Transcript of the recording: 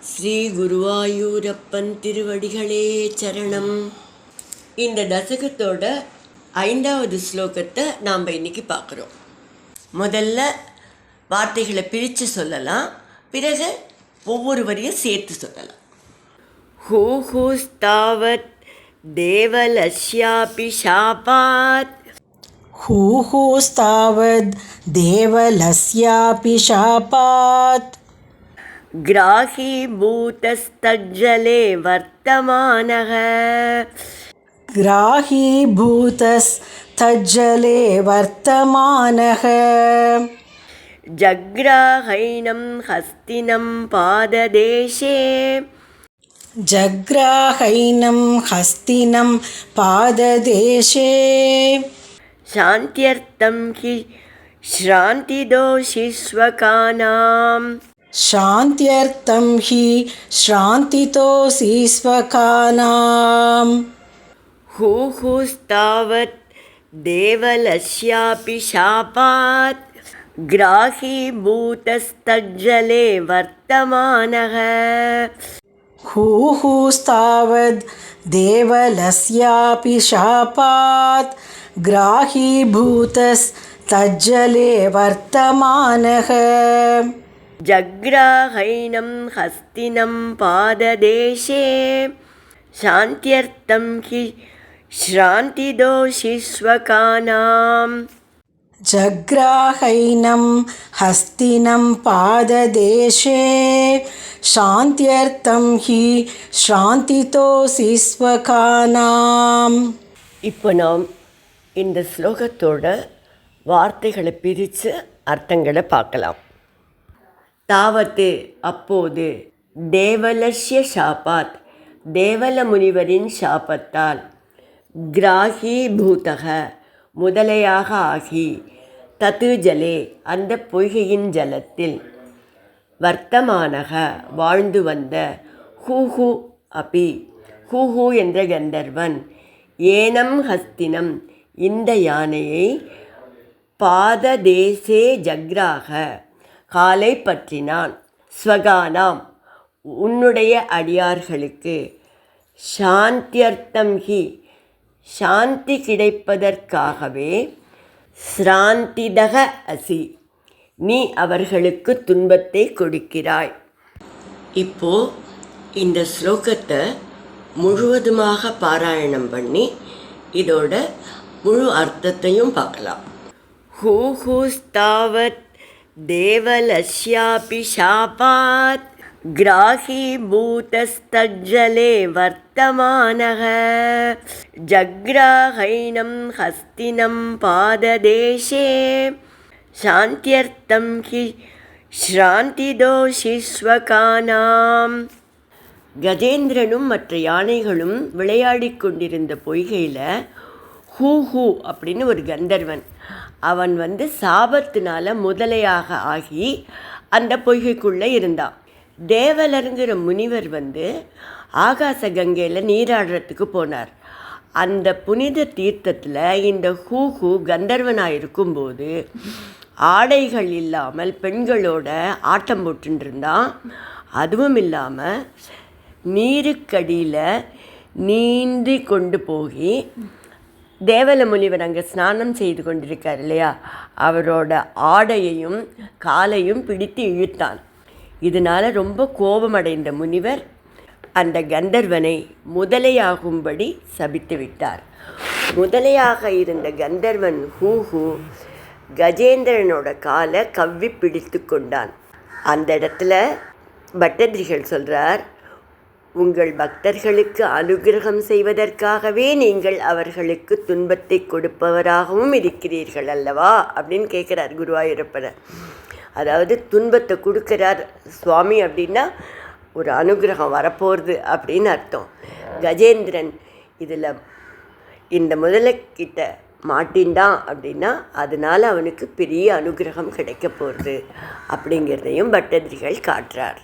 ஸ்ரீ குருவாயூரப்பன் திருவடிகளே சரணம். இந்த தசகத்தோட 5வது ஸ்லோகத்தை நாம் இன்னைக்கு பார்க்குறோம். முதல்ல வார்த்தைகளை பிரித்து சொல்லலாம், பிறகு ஒவ்வொரு வரியும் சேர்த்து சொல்லலாம். ஹூஹூஸ்தாவத் தேவலஸ்யாபி Shahbaz. ஹூஹூஸ்தாவத் தேவலஸ்யாபி Shahbaz. கிராஹீபூதஸ்தஜ்ஜலே வர்த்தமானஹ. கிராஹீபூதஸ்தஜ்ஜலே வர்த்தமானஹ. ஜக்ராஹைனம் ஹஸ்தினம் பாததேசே. ஜக்ராஹைனம் ஹஸ்தினம் பாததேசே. சாந்த்யர்த்தம் he ஸ்ராந்திதோஷிஸ்வகானாம். சாந்த்யர்த்தம் he ஸ்ராந்திதோஷிஸ்வகானாம். ஹூஹூஸ்தாவத் தேவலஸ்யாபி Shahbaz. கிராஹீபூதஸ்தஜ்ஜலே வர்த்தமானஹ. ஹூஹூஸ்தாவத் தேவலஸ்யாபி Shahbaz. கிராஹீபூதஸ்தஜ்ஜலே வர்த்தமானஹ. ஜக்ராஹைனம் ஹஸ்தினம் பாததேசே. சாந்த்யர்த்தம் he ஸ்ராந்திதோஷிஸ்வகானாம். ஜக்ராஹைனம் ஹஸ்தினம் பாததேசே. சாந்த்யர்த்தம் he ஸ்ராந்திதோஷிஸ்வகானாம். இப்போ நாம் இந்த ஸ்லோகத்தோட வார்த்தைகளை பிரித்து அர்த்தங்களை பார்க்கலாம். தாவத்து அப்போது, தேவலஸ்ய ஷாபாத் தேவல முனிவரின் சாபத்தால், கிராஹீபூதக முதலையாக ஆகி, தத்து ஜலே அந்த பொய்கையின் ஜலத்தில், வர்த்தமானக வாழ்ந்து வந்த, ஹூஹு அபி ஹூஹு என்ற கந்தர்வன், ஏனம் ஹஸ்தினம் இந்த யானையை, பாததேசே ஜக்ராக காலை பற்றினான், ஸ்வகானாம் உன்னுடைய அடியார்களுக்கு, சாந்த்யர்த்தம் ஹி சாந்தி கிடைப்பதற்காகவே, ஸ்ராந்திதக அசி நீ அவர்களுக்கு துன்பத்தை கொடுக்கிறாய். இப்போ இந்த ஸ்லோகத்தை முழுவதுமாக பாராயணம் பண்ணி இதோட முழு அர்த்தத்தையும் பார்க்கலாம். ஹூஹூஸ்தாவத் தேவலஸ்யாபி ஷாபாத். கிராஹீபூதஸ்தஜ்ஜலே வர்த்தமானஹ. ஜக்ராஹைனம் ஹஸ்தினம் பாததேசே. சாந்த்யர்த்தம் ஹி ஸ்ராந்திதோஷிஸ்வகானாம். கஜேந்திரனும் மற்ற யானைகளும் விளையாடி கொண்டிருந்த பொய்கையில் ஹூஹூ அப்படின்னு ஒரு கந்தர்வன், அவன் சாபத்தினால முதலையாக ஆகி அந்த பொய்கைக்குள்ளே இருந்தான். தேவலருங்கிற முனிவர் ஆகாச கங்கையில் நீராடுறதுக்கு போனார். அந்த புனித தீர்த்தத்தில் இந்த ஹூஹூ கந்தர்வனாக இருக்கும்போது ஆடைகள் இல்லாமல் பெண்களோட ஆட்டம் போட்டுருந்தான். அதுவும் இல்லாமல் நீருக்கடியில் நீந்தி கொண்டு போய் தேவல முனிவர் அங்கே ஸ்நானம் செய்து கொண்டிருக்கார் இல்லையா, அவரோட ஆடையையும் காலையும் பிடித்து இழுத்தான். இதனால் ரொம்ப கோபமடைந்த முனிவர் அந்த கந்தர்வனை முதலையாகும்படி சபித்து விட்டார். முதலையாக இருந்த கந்தர்வன் ஹூஹூ கஜேந்திரனோட காலை கவ்வி பிடித்து கொண்டான். அந்த இடத்துல பட்டதிரிகள் சொல்கிறார், உங்கள் பக்தர்களுக்கு அனுகிரகம் செய்வதற்காகவே நீங்கள் அவர்களுக்கு துன்பத்தை கொடுப்பவராகவும் இருக்கிறீர்கள் அல்லவா அப்படின்னு கேட்குறார் குருவாயூரப்பனை. அதாவது துன்பத்தை கொடுக்குறார் சுவாமி அப்படின்னா ஒரு அனுகிரகம் வரப்போகிறது அப்படின்னு அர்த்தம். கஜேந்திரன் இதில் இந்த முதலைக்கிட்ட மாட்டின்டான் அப்படின்னா அதனால் அவனுக்கு பெரிய அனுகிரகம் கிடைக்க போகிறது அப்படிங்கிறதையும் பட்டதிரிகள் காட்டுறார்.